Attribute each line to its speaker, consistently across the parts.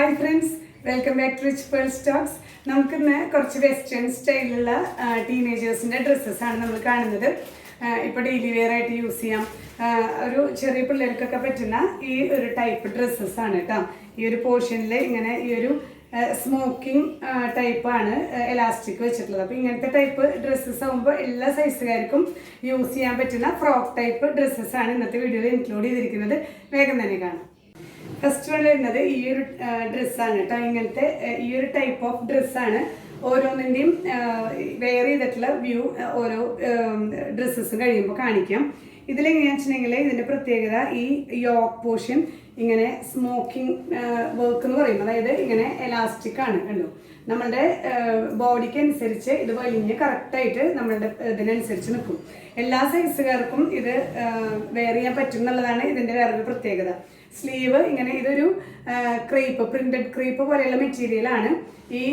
Speaker 1: Hi friends, welcome back to Rich Pearl Stokes. നമുക്കിന്ന് കുറച്ച് western സ്റ്റൈലിലുള്ള ടീനേജേഴ്സിൻ്റെ ഡ്രസ്സസ്സാണ് നമ്മൾ കാണുന്നത്. ഇപ്പോൾ ഡെയിലി വെയർ ആയിട്ട് യൂസ് ചെയ്യാം. ഒരു ചെറിയ പിള്ളേർക്കൊക്കെ പറ്റുന്ന ഈ ഒരു ടൈപ്പ് ഡ്രസ്സസ്സാണ് കേട്ടോ. ഈ ഒരു പോർഷനിൽ ഇങ്ങനെ ഈ ഒരു സ്മോക്കിംഗ് ടൈപ്പാണ് എലാസ്റ്റിക് വെച്ചിട്ടുള്ളത്. അപ്പോൾ ഇങ്ങനത്തെ ടൈപ്പ് ഡ്രസ്സസ് ആകുമ്പോൾ എല്ലാ സൈസുകാർക്കും യൂസ് ചെയ്യാൻ പറ്റുന്ന ഫ്രോക്ക് ടൈപ്പ് ഡ്രസ്സസ്സാണ് ഇന്നത്തെ വീഡിയോയിൽ ഇൻക്ലൂഡ് ചെയ്തിരിക്കുന്നത്. വേഗം തന്നെ കാണാം. ഫസ്റ്റ് വൺ വരുന്നത് ഈ ഒരു ഡ്രസ്സാണ് കേട്ടോ. ഇങ്ങനത്തെ ഈ ഒരു ടൈപ്പ് ഓഫ് ഡ്രസ്സാണ്. ഓരോന്നിൻ്റെയും വെയർ ചെയ്തിട്ടുള്ള വ്യൂ ഓരോ ഡ്രസ്സസും കഴിയുമ്പോൾ കാണിക്കാം. ഇതിലെങ്ങനെയാണെന്ന് വെച്ചിട്ടുണ്ടെങ്കിൽ ഇതിൻ്റെ പ്രത്യേകത ഈ യോക്ക് പോർഷൻ ഇങ്ങനെ സ്മോക്കിംഗ് വർക്ക് എന്ന് പറയും. അതായത് ഇങ്ങനെ എലാസ്റ്റിക് ആണ് കണ്ടു. നമ്മളുടെ ബോഡിക്ക് അനുസരിച്ച് ഇത് വലിഞ്ഞ് കറക്റ്റായിട്ട് നമ്മളുടെ ഇതിനനുസരിച്ച് നിൽക്കും. എല്ലാ സൈസുകാർക്കും ഇത് വെയർ ചെയ്യാൻ പറ്റും എന്നുള്ളതാണ് ഇതിൻ്റെ വേറൊരു പ്രത്യേകത. സ്ലീവ് ഇങ്ങനെ ഇതൊരു ക്രീപ്പ്, പ്രിന്റഡ് ക്രീപ്പ് പോലെയുള്ള മെറ്റീരിയലാണ്. ഈ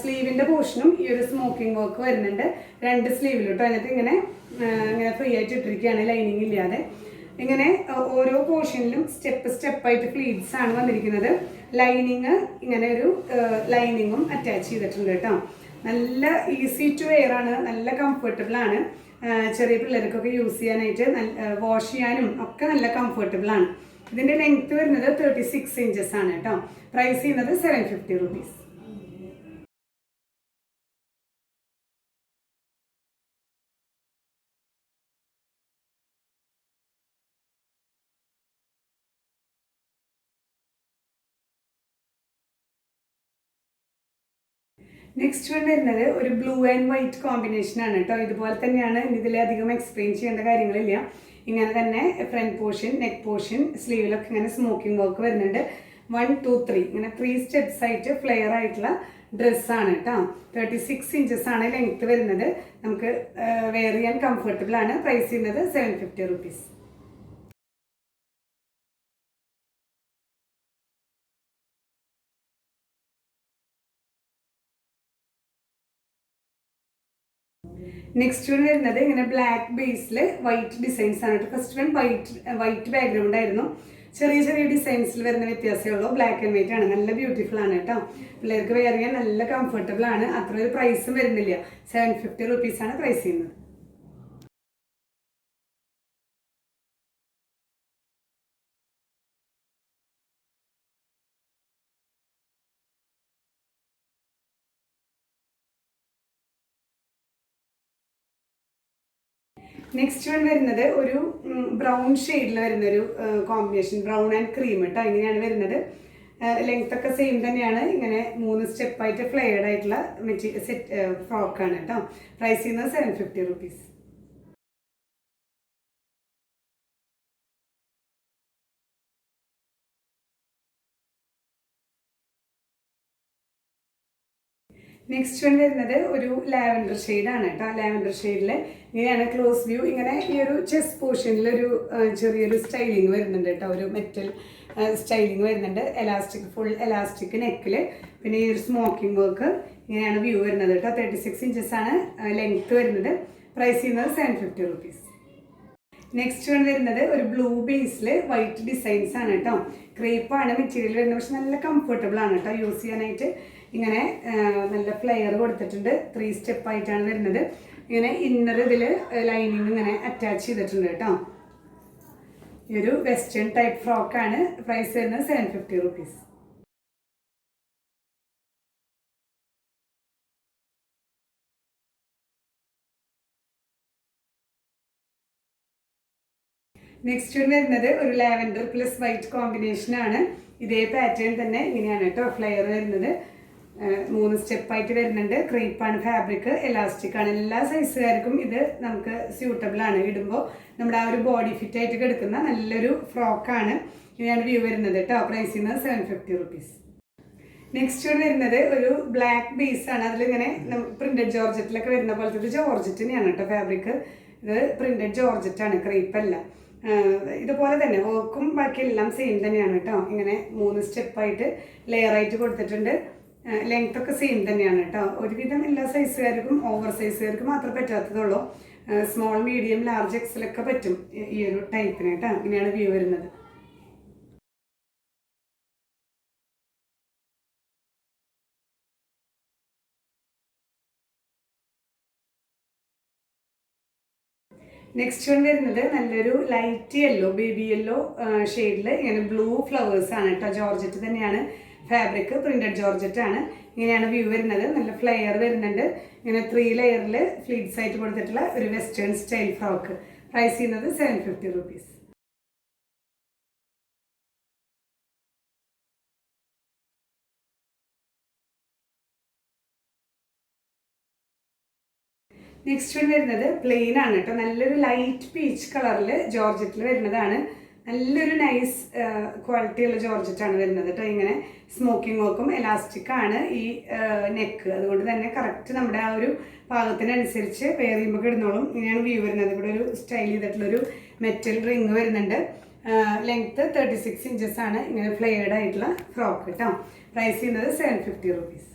Speaker 1: സ്ലീവിൻ്റെ പോർഷനും ഈ ഒരു സ്മോക്കിംഗ് വർക്ക് വരുന്നുണ്ട് രണ്ട് സ്ലീവിലും കേട്ടോ. അതിനകത്ത് ഇങ്ങനെ ഫ്രീ ആയിട്ട് ഇട്ടിരിക്കുകയാണ്, ലൈനിങ് ഇല്ലാതെ. ഇങ്ങനെ ഓരോ പോർഷനിലും സ്റ്റെപ്പായിട്ട് ഫ്ലീറ്റ്സ് ആണ് വന്നിരിക്കുന്നത്. ലൈനിങ് ഇങ്ങനെ ഒരു ലൈനിങ്ങും അറ്റാച്ച് ചെയ്തിട്ടുണ്ട് കേട്ടോ. നല്ല ഈസി ടു വെയർ ആണ്, നല്ല കംഫർട്ടബിൾ ആണ്. ചെറിയ പിള്ളേർക്കൊക്കെ യൂസ് ചെയ്യാനായിട്ട് വാഷ് ചെയ്യാനും ഒക്കെ നല്ല കംഫർട്ടബിൾ ആണ്. ഇതിൻ്റെ ലെങ്ത് വരുന്നത് 36 ഇഞ്ചസ് ആണ് കേട്ടോ. പ്രൈസ് ചെയ്യുന്നത് 750 rupees. നെക്സ്റ്റ് വൺ വരുന്നത് ഒരു ബ്ലൂ ആൻഡ് വൈറ്റ് കോമ്പിനേഷൻ ആണ് കേട്ടോ. ഇതുപോലെ തന്നെയാണ്, ഇതിലധികം എക്സ്പ്ലെയിൻ ചെയ്യേണ്ട കാര്യങ്ങളില്ല. ഇങ്ങനെ തന്നെ ഫ്രണ്ട് പോർഷൻ, നെക്ക് പോർഷൻ, സ്ലീവിലൊക്കെ ഇങ്ങനെ സ്മോക്കിംഗ് വർക്ക് വരുന്നുണ്ട്. 1 2 3 ഇങ്ങനെ 3 സ്റ്റെപ്സ് ആയിട്ട് ഫ്ലെയർ ആയിട്ടുള്ള ഡ്രസ്സാണ് കേട്ടോ. 36 ഇഞ്ചസ് ആണ് ലെങ്ത് വരുന്നത്. നമുക്ക് വെയർ ചെയ്യാൻ കംഫർട്ടബിൾ ആണ്. പ്രൈസ് ചെയ്യുന്നത് 750 rupees. നെക്സ്റ്റ് വൺ വരുന്നത് ഇങ്ങനെ ബ്ലാക്ക് ബേസിൽ വൈറ്റ് ഡിസൈൻസ് ആണ് കേട്ടോ. ഫസ്റ്റ് വൺ വൈറ്റ് ബാക്ക്ഗ്രൗണ്ട് ആയിരുന്നു. ചെറിയ ചെറിയ ഡിസൈൻസിൽ വരുന്ന വ്യത്യാസമേ ഉള്ളൂ. ബ്ലാക്ക് ആൻഡ് വൈറ്റ് ആണ്. നല്ല ബ്യൂട്ടിഫുൾ ആണ് കേട്ടോ. പിള്ളേർക്ക് വെയർ ചെയ്യാൻ നല്ല കംഫർട്ടബിൾ ആണ്. അത്ര ഒരു പ്രൈസും വരുന്നില്ല. 750 rupees ആണ് പ്രൈസ് ചെയ്യുന്നത്. നെക്സ്റ്റ് വൺ വരുന്നത് ഒരു ബ്രൗൺ ഷെയ്ഡിൽ വരുന്നൊരു കോമ്പിനേഷൻ, ബ്രൗൺ ആൻഡ് ക്രീം കേട്ടോ. ഇങ്ങനെയാണ് വരുന്നത്. ലെങ്ത് ഒക്കെ സെയിം തന്നെയാണ്. ഇങ്ങനെ 3 സ്റ്റെപ്പായിട്ട് ഫ്ലെയർഡ് ആയിട്ടുള്ള സെറ്റ് ഫ്രോക്കാണ് കേട്ടോ. പ്രൈസ് ചെയ്യുന്നത് 750 rupees. നെക്സ്റ്റ് വൺ വരുന്നത് ഒരു ലാവൻഡർ ഷെയ്ഡാണ് കേട്ടോ. ലാവൻഡർ ഷെയ്ഡിൽ ഇങ്ങനെയാണ് ക്ലോസ് വ്യൂ. ഇങ്ങനെ ഈ ഒരു ചെസ്റ്റ് പോർഷനിൽ ഒരു ചെറിയൊരു സ്റ്റൈലിങ് വരുന്നുണ്ട് കേട്ടോ. ഒരു മെറ്റൽ സ്റ്റൈലിങ് വരുന്നുണ്ട്. ഫുൾ എലാസ്റ്റിക് നെക്കിൽ. പിന്നെ ഈ ഒരു സ്മോക്കിംഗ് വർക്ക് ഇങ്ങനെയാണ് വ്യൂ വരുന്നത് കേട്ടോ. 36 ഇഞ്ചസ് ആണ് ലെങ്ത്ത് വരുന്നത്. പ്രൈസ് ചെയ്യുന്നത് 750 rupees. നെക്സ്റ്റ് വൺ വരുന്നത് ഒരു ബ്ലൂ ബേസിൽ വൈറ്റ് ഡിസൈൻസ് ആണ് കേട്ടോ. ക്രേപ്പാണ് മെറ്റീരിയൽ വരുന്നത്. പക്ഷെ നല്ല കംഫർട്ടബിൾ ആണ് കേട്ടോ യൂസ് ചെയ്യാനായിട്ട്. ഇങ്ങനെ നല്ല ഫ്ലെയർ കൊടുത്തിട്ടുണ്ട്. 3 സ്റ്റെപ്പായിട്ടാണ് വരുന്നത്. ഇങ്ങനെ ഇന്നർ ഇതിൽ ലൈനിങ് ഇങ്ങനെ അറ്റാച്ച് ചെയ്തിട്ടുണ്ട് കേട്ടോ. ഈ ഒരു വെസ്റ്റേൺ ടൈപ്പ് ഫ്രോക്കാണ്. പ്രൈസ് വരുന്നത് 750 rupees. നെക്സ്റ്റ് വരുന്നത് ഒരു ലാവൻഡർ പ്ലസ് വൈറ്റ് കോമ്പിനേഷൻ ആണ്. ഇതേ പാറ്റേൺ തന്നെ ഇങ്ങനെയാണ് കേട്ടോ ഫ്ലെയർ വരുന്നത്. 3 സ്റ്റെപ്പായിട്ട് വരുന്നുണ്ട്. ക്രീപ്പാണ് ഫാബ്രിക്, എലാസ്റ്റിക് ആണ്. എല്ലാ സൈസുകാർക്കും ഇത് നമുക്ക് സ്യൂട്ടബിൾ ആണ്. ഇടുമ്പോൾ നമ്മുടെ ആ ഒരു ബോഡി ഫിറ്റ് ആയിട്ട് കിടക്കുന്ന നല്ലൊരു ഫ്രോക്കാണ്. ഇങ്ങനെയാണ് വ്യൂ വരുന്നത് കേട്ടോ. പ്രൈസ് ചെയ്യുന്നത് 750 rupees. നെക്സ്റ്റ് വരുന്നത് ഒരു ബ്ലാക്ക് ബേസ് ആണ്. അതിലിങ്ങനെ പ്രിന്റഡ് ജോർജറ്റിലൊക്കെ വരുന്ന പോലത്തെ ഒരു ജോർജറ്റ് തന്നെയാണ് കേട്ടോ ഫാബ്രിക്. ഇത് പ്രിന്റഡ് ജോർജറ്റ് ആണ്, ക്രീപ്പല്ല. ഇതുപോലെ തന്നെ വർക്കും ബാക്കിയെല്ലാം സെയിം തന്നെയാണ് കേട്ടോ. ഇങ്ങനെ 3 സ്റ്റെപ്പായിട്ട് ലെയറായിട്ട് കൊടുത്തിട്ടുണ്ട്. ലെങ്ത് ഒക്കെ സെയിം തന്നെയാണ് കേട്ടോ. ഒരുവിധം എല്ലാ സൈസുകാർക്കും, ഓവർ സൈസുകാർക്ക് മാത്രമേ പറ്റാത്തതുള്ളൂ. സ്മോൾ, മീഡിയം, ലാർജ്, എക്സലൊക്കെ പറ്റും ഈ ഒരു ടൈപ്പിന് കേട്ടോ. ഇങ്ങനെയാണ് വ്യൂ വരുന്നത്. നെക്സ്റ്റ് വൺ വരുന്നത് നല്ലൊരു ലൈറ്റ് യെല്ലോ, ബേബി യെല്ലോ ഷെയ്ഡിൽ ഇങ്ങനെ ബ്ലൂ ഫ്ലവേഴ്സ് ആണ് കേട്ടോ. ജോർജറ്റ് തന്നെയാണ് ഫാബ്രിക്, പ്രിന്റഡ് ജോർജറ്റ് ആണ്. ഇങ്ങനെയാണ് വ്യൂ വരുന്നത്. നല്ല ഫ്ലെയർ വരുന്നുണ്ട്. ഇങ്ങനെ 3 ലെയറിൽ ഫ്ലീറ്റ്സ് ആയിട്ട് കൊടുത്തിട്ടുള്ള ഒരു വെസ്റ്റേൺ സ്റ്റൈൽ ഫ്രോക്ക്. പ്രൈസ് ചെയ്യുന്നത് 750 rupees. നെക്സ്റ്റ് വൺ വരുന്നത് പ്ലെയിൻ ആണ് കേട്ടോ. നല്ലൊരു ലൈറ്റ് പീച്ച് കളറിൽ ജോർജറ്റിൽ വരുന്നതാണ്. നല്ലൊരു നൈസ് ക്വാളിറ്റി ഉള്ള ജോർജറ്റ് ആണ് വരുന്നത് കേട്ടോ. ഇങ്ങനെ സ്മോക്കിംഗ് വർക്കും എലാസ്റ്റിക് ആണ് ഈ നെക്ക്. അതുകൊണ്ട് തന്നെ കറക്റ്റ് നമ്മുടെ ആ ഒരു പാകത്തിനനുസരിച്ച് വെയർ ചെയ്യുമ്പോൾ ഇടുന്നോളും. ഇങ്ങനെയാണ് വ്യൂ വരുന്നത്. ഇവിടെ ഒരു സ്റ്റൈൽ ചെയ്തിട്ടുള്ളൊരു മെറ്റൽ റിങ് വരുന്നുണ്ട്. ലെങ്ത്ത് 36 inches ആണ്. ഇങ്ങനെ ഫ്ലെയർഡ് ആയിട്ടുള്ള ഫ്രോക്ക് കേട്ടോ. പ്രൈസ് ചെയ്യുന്നത് 750 rupees.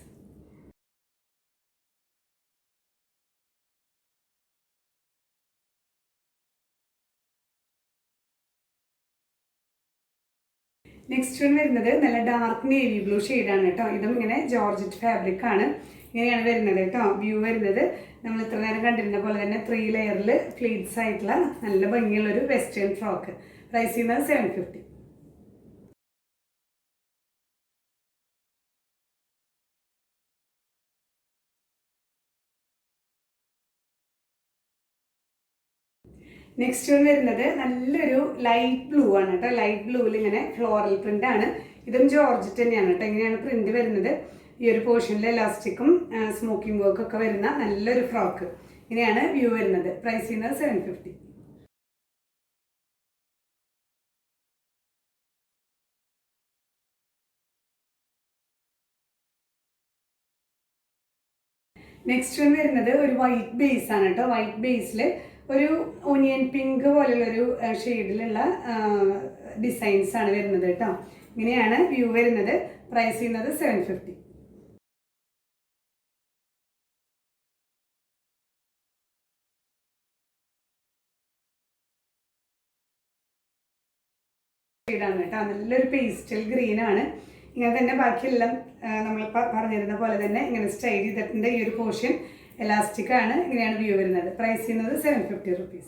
Speaker 1: നെക്സ്റ്റ് വൺ വരുന്നത് നല്ല ഡാർക്ക് നേവി ബ്ലൂ ഷെയ്ഡാണ് കേട്ടോ. ഇതും ഇങ്ങനെ ജോർജറ്റ് ഫാബ്രിക് ആണ്. ഇങ്ങനെയാണ് വരുന്നത് കേട്ടോ. വ്യൂ വരുന്നത് നമ്മൾ ഇത്ര നേരം കണ്ടിരുന്ന പോലെ തന്നെ 3 ലെയറിൽ ഫ്ലീറ്റ്സ് ആയിട്ടുള്ള നല്ല ഭംഗിയുള്ളൊരു വെസ്റ്റേൺ ഫ്രോക്ക്. പ്രൈസ് ചെയ്യുന്നത് 750. നെക്സ്റ്റ് വൺ വരുന്നത് നല്ലൊരു ലൈറ്റ് ബ്ലൂ ആണ് കേട്ടോ. ലൈറ്റ് ബ്ലൂവിൽ ഇങ്ങനെ ഫ്ലോറൽ പ്രിന്റ് ആണ്. ഇതും ജോർജറ്റ് തന്നെയാണ് കേട്ടോ. ഇങ്ങനെയാണ് പ്രിന്റ് വരുന്നത്. ഈ ഒരു പോർഷനിൽ എലാസ്റ്റിക്കും സ്മോക്കിംഗ് വർക്കും ഒക്കെ വരുന്ന നല്ലൊരു ഫ്രോക്ക്. ഇങ്ങനെയാണ് വ്യൂ വരുന്നത്. പ്രൈസ് ചെയ്യുന്നത് 750. നെക്സ്റ്റ് വൺ വരുന്നത് ഒരു വൈറ്റ് ബേസ് ആണ് കേട്ടോ. വൈറ്റ് ബേസിൽ ഒരു ഓനിയൻ പിങ്ക് പോലുള്ളൊരു ഷെയ്ഡിലുള്ള ഡിസൈൻസ് ആണ് വരുന്നത് കേട്ടോ. ഇങ്ങനെയാണ് വ്യൂ വരുന്നത്. പ്രൈസ് ചെയ്യുന്നത് 750. ഷെയ്ഡാണ് കേട്ടോ. നല്ലൊരു പേസ്റ്റൽ ഗ്രീൻ ആണ്. ഇങ്ങനെ തന്നെ ബാക്കിയെല്ലാം നമ്മൾ പറഞ്ഞിരുന്ന പോലെ തന്നെ ഇങ്ങനെ സ്റ്റൈൽ ചെയ്തിട്ടുണ്ട്. ഈ ഒരു പോർഷൻ എലാസ്റ്റിക് ആണ്. ഇങ്ങനെയാണ് വ്യൂ വരുന്നത്. പ്രൈസ് ചെയ്യുന്നത് 750 rupees.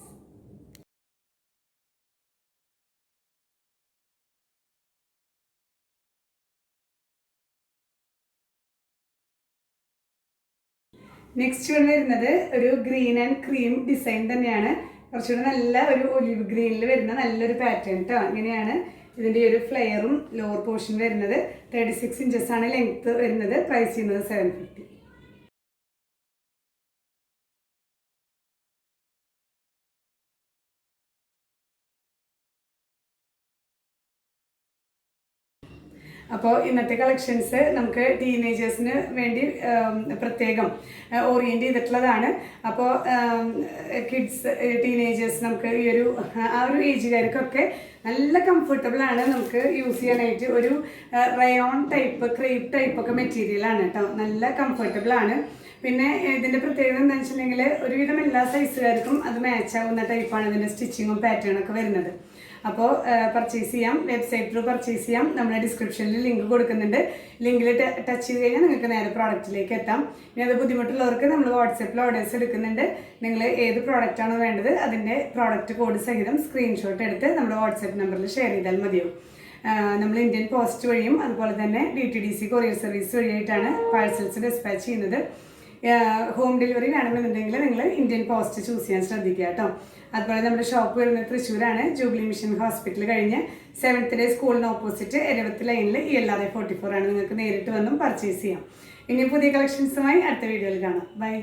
Speaker 1: നെക്സ്റ്റ് വൺ വരുന്നത് ഒരു ഗ്രീൻ ആൻഡ് ക്രീം ഡിസൈൻ തന്നെയാണ്. കുറച്ചുകൂടി നല്ല ഒരു ഒലിവ് ഗ്രീനിൽ വരുന്ന നല്ലൊരു പാറ്റേൺ കേട്ടോ. ഇങ്ങനെയാണ് ഇതിൻ്റെ ഒരു ഫ്ലെയറും ലോവർ പോർഷൻ വരുന്നത്. 36 inches ആണ് ലെങ്ത് വരുന്നത്. പ്രൈസ് ചെയ്യുന്നത് 750. അപ്പോൾ ഇന്നത്തെ കളക്ഷൻസ് നമുക്ക് ടീനേജേഴ്സിന് വേണ്ടി പ്രത്യേകം ഓറിയൻറ്റ് ചെയ്തിട്ടുള്ളതാണ്. അപ്പോൾ കിഡ്സ്, ടീനേജേഴ്സ് നമുക്ക് ഈ ഒരു ആ ഒരു ഏജുകാർക്കൊക്കെ നല്ല കംഫർട്ടബിളാണ്. നമുക്ക് യൂസ് ചെയ്യാനായിട്ട് ഒരു റയോൺ ടൈപ്പ്, ക്രേപ്പ് ടൈപ്പൊക്കെ മെറ്റീരിയലാണ് കേട്ടോ. നല്ല കംഫർട്ടബിളാണ്. പിന്നെ ഇതിൻ്റെ പ്രത്യേകത എന്താണെന്ന് വെച്ചിട്ടുണ്ടെങ്കിൽ ഒരുവിധം എല്ലാ സൈസുകാർക്കും അത് മാച്ച് ആവുന്ന ടൈപ്പാണ് ഇതിൻ്റെ സ്റ്റിച്ചിങ്ങും പാറ്റേണൊക്കെ വരുന്നത്. അപ്പോൾ പർച്ചേസ് ചെയ്യാം. വെബ്സൈറ്റ് ത്രൂ പർച്ചേസ് ചെയ്യാം. നമ്മുടെ ഡിസ്ക്രിപ്ഷനിൽ ലിങ്ക് കൊടുക്കുന്നുണ്ട്. ലിങ്കിൽ ടച്ച് ചെയ്ത് കഴിഞ്ഞാൽ നിങ്ങൾക്ക് നേരെ പ്രോഡക്റ്റിലേക്ക് എത്താം. ഇനി അത് ബുദ്ധിമുട്ടുള്ളവർക്ക് നമ്മൾ വാട്സപ്പിൽ ഓർഡേഴ്സ് എടുക്കുന്നുണ്ട്. നിങ്ങൾ ഏത് പ്രോഡക്റ്റാണോ വേണ്ടത് അതിൻ്റെ പ്രോഡക്റ്റ് കോഡ് സഹിതം സ്ക്രീൻഷോട്ട് എടുത്ത് നമ്മുടെ വാട്സപ്പ് നമ്പറിൽ ഷെയർ ചെയ്താൽ മതിയാവും. നമ്മൾ ഇന്ത്യൻ പോസ്റ്റ് വഴിയും അതുപോലെ തന്നെ DTDC കൊറിയർ സർവീസ് വഴിയായിട്ടാണ് പാഴ്സൽസ് ഡിസ്പാച്ച് ചെയ്യുന്നത്. ഹോം ഡെലിവറി വേണമെന്നുണ്ടെങ്കിൽ നിങ്ങൾ ഇന്ത്യൻ പോസ്റ്റ് ചൂസ് ചെയ്യാൻ ശ്രദ്ധിക്കുക കേട്ടോ. അതുപോലെ നമ്മുടെ ഷോപ്പ് വരുന്നത് തൃശ്ശൂരാണ്. ജൂബിലി മിഷൻ ഹോസ്പിറ്റൽ കഴിഞ്ഞ് 7th ഡേ സ്കൂളിന് ഓപ്പോസിറ്റ് എരവത്ത് ലൈനിൽ ELRA 44 ആണ്. നിങ്ങൾക്ക് നേരിട്ട് വന്നും പർച്ചേസ് ചെയ്യാം. ഇനി പുതിയ കളക്ഷൻസുമായി അടുത്ത വീഡിയോയിൽ കാണാം. ബൈ.